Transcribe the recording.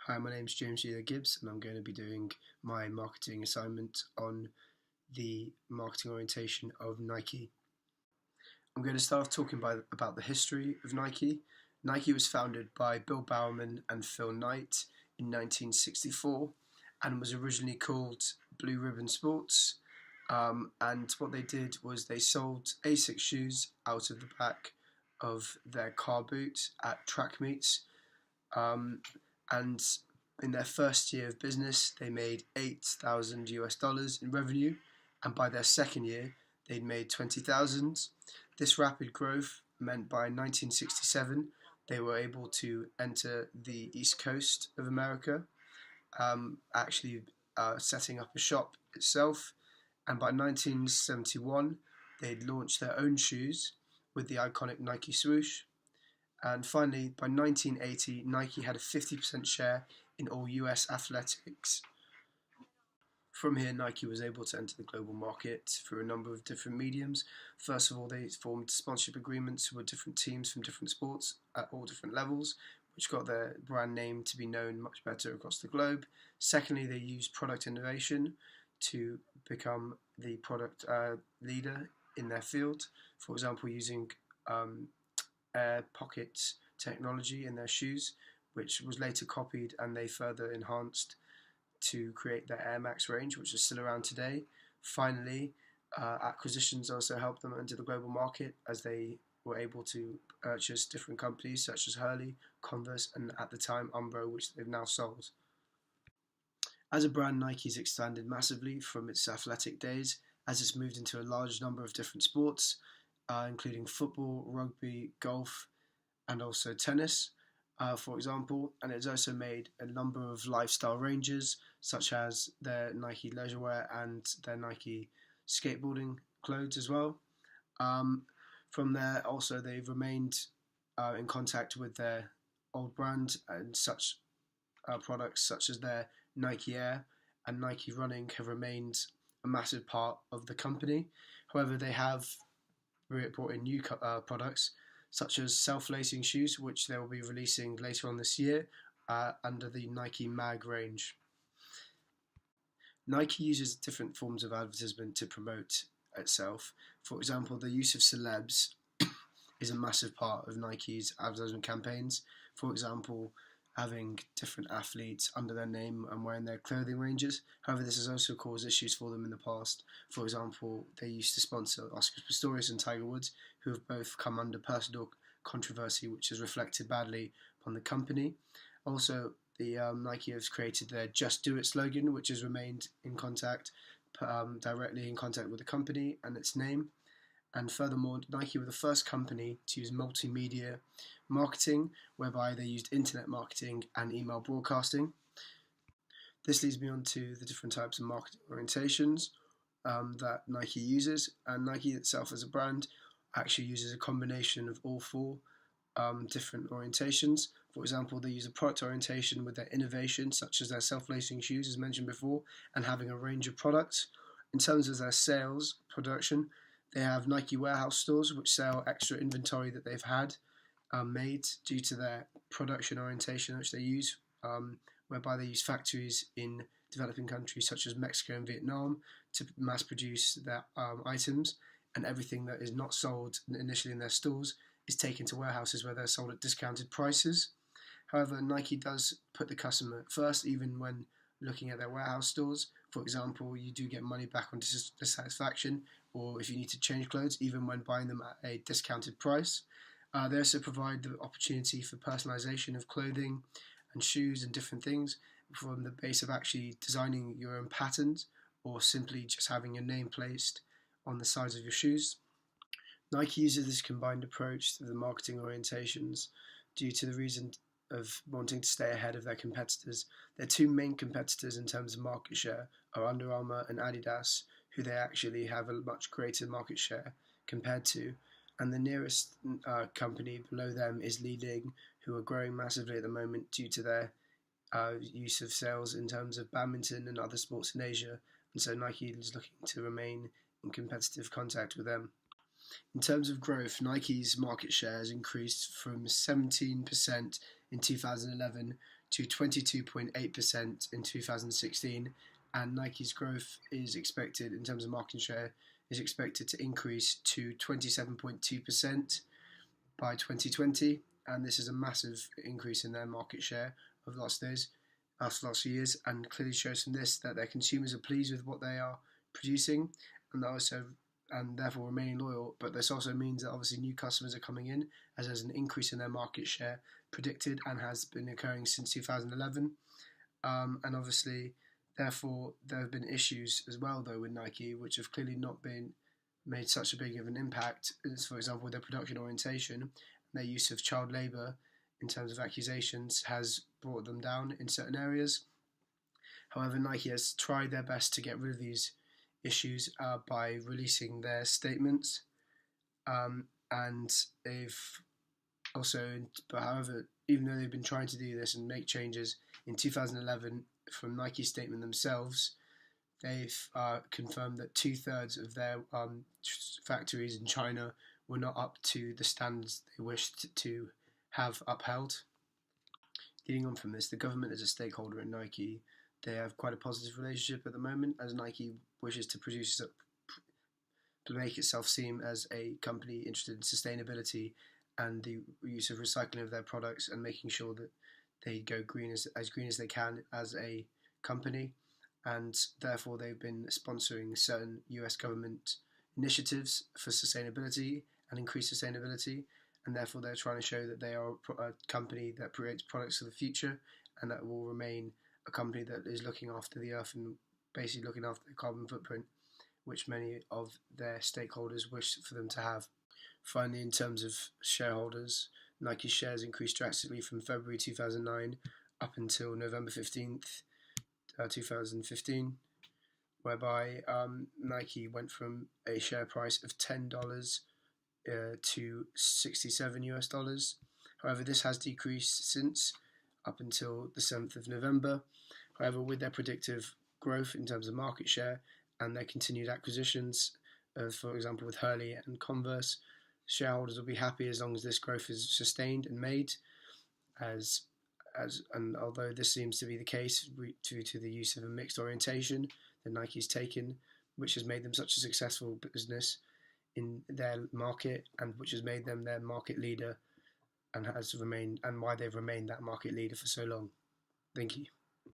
Hi, my name is James-Giulio and I'm going to be doing my marketing assignment on the marketing orientation of Nike. I'm going to start off talking about the history of Nike. Nike was founded by Bill Bowerman and Phil Knight in 1964 and was originally called Blue Ribbon Sports. And what they did was they sold Asics shoes out of the back of their car boot at track meets. And in their first year of business, they made $8,000 in revenue, and by their second year, they'd made 20,000. This rapid growth meant by 1967, they were able to enter the East Coast of America, setting up a shop itself. And by 1971, they'd launched their own shoes with the iconic Nike swoosh. And finally, by 1980, Nike had a 50% share in all US athletics. From here, Nike was able to enter the global market through a number of different mediums. First of all, they formed sponsorship agreements with different teams from different sports at all different levels, which got their brand name to be known much better across the globe. Secondly, they used product innovation to become the product leader in their field. For example, using air pockets technology in their shoes, which was later copied and they further enhanced to create their Air Max range, which is still around today. Finally, acquisitions also helped them enter the global market as they were able to purchase different companies such as Hurley, Converse, and at the time Umbro, which they've now sold. As a brand, Nike's expanded massively from its athletic days as it's moved into a large number of different sports, including football, rugby, golf, and also tennis, for example. And it's also made a number of lifestyle ranges, such as their Nike leisure wear and their Nike skateboarding clothes as well. From there, also, they've remained in contact with their old brand and such products such as their Nike Air and Nike Running have remained a massive part of the company. However, they have brought in new products such as self-lacing shoes, which they will be releasing later on this year under the Nike Mag range. Nike uses different forms of advertisement to promote itself. For example, the use of celebs is a massive part of Nike's advertisement campaigns. For example, having different athletes under their name and wearing their clothing ranges. However, this has also caused issues for them in the past. For example, they used to sponsor Oscar Pistorius and Tiger Woods, who have both come under personal controversy, which has reflected badly upon the company. Also, Nike has created their Just Do It slogan, which has remained in contact, directly in contact with the company and its name. And furthermore, Nike were the first company to use multimedia marketing, whereby they used internet marketing and email broadcasting. This leads me on to the different types of marketing orientations that Nike uses. And Nike itself as a brand actually uses a combination of all four different orientations. For example, they use a product orientation with their innovation, such as their self-lacing shoes, as mentioned before, and having a range of products. In terms of their sales production, they have Nike warehouse stores which sell extra inventory that they've had made due to their production orientation which they use, whereby they use factories in developing countries such as Mexico and Vietnam to mass produce their items, and everything that is not sold initially in their stores is taken to warehouses where they're sold at discounted prices. However, Nike does put the customer first even when looking at their warehouse stores. For example, you do get money back on dissatisfaction, or if you need to change clothes, even when buying them at a discounted price. They also provide the opportunity for personalization of clothing and shoes and different things from the base of actually designing your own patterns or simply just having your name placed on the sides of your shoes. Nike uses this combined approach to the marketing orientations due to the reason of wanting to stay ahead of their competitors. Their two main competitors in terms of market share are Under Armour and Adidas, who they actually have a much greater market share compared to. And the nearest company below them is Li Ling, who are growing massively at the moment due to their use of sales in terms of badminton and other sports in Asia. And so Nike is looking to remain in competitive contact with them. In terms of growth, Nike's market share has increased from 17% in 2011 to 22.8% in 2016, and Nike's growth is expected, in terms of market share, is expected to increase to 27.2% by 2020, and this is a massive increase in their market share of last years, and clearly shows from this that their consumers are pleased with what they are producing, and therefore remaining loyal. But this also means that obviously new customers are coming in, as there's an increase in their market share predicted and has been occurring since 2011. And obviously, therefore, there have been issues as well, though, with Nike, which have clearly not been made such a big of an impact, as, for example, with their production orientation and their use of child labour in terms of accusations has brought them down in certain areas. However, Nike has tried their best to get rid of these issues by releasing their statements, and they've also, but however, even though they've been trying to do this and make changes, in 2011, from Nike's statement themselves, they've confirmed that 2/3 of their factories in China were not up to the standards they wished to have upheld. Getting on from this, the government is a stakeholder in Nike. They have quite a positive relationship at the moment, as Nike wishes to make itself seem as a company interested in sustainability and the use of recycling of their products, and making sure that they go green as green as they can as a company. And therefore they've been sponsoring certain US government initiatives for sustainability and increased sustainability, and therefore they're trying to show that they are a company that creates products for the future, and that will remain a company that is looking after the earth and basically looking after the carbon footprint, which many of their stakeholders wish for them to have. Finally, in terms of shareholders, Nike's shares increased drastically from February 2009 up until November 15th, 2015, whereby Nike went from a share price of $10 to $67. However, this has decreased since, up until the 7th of November. However, with their predictive growth in terms of market share and their continued acquisitions, for example with Hurley and Converse, shareholders will be happy as long as this growth is sustained and made. And although this seems to be the case due to the use of a mixed orientation that Nike's taken, which has made them such a successful business in their market, and which has made them their market leader, and why they've remained that market leader for so long. Thank you.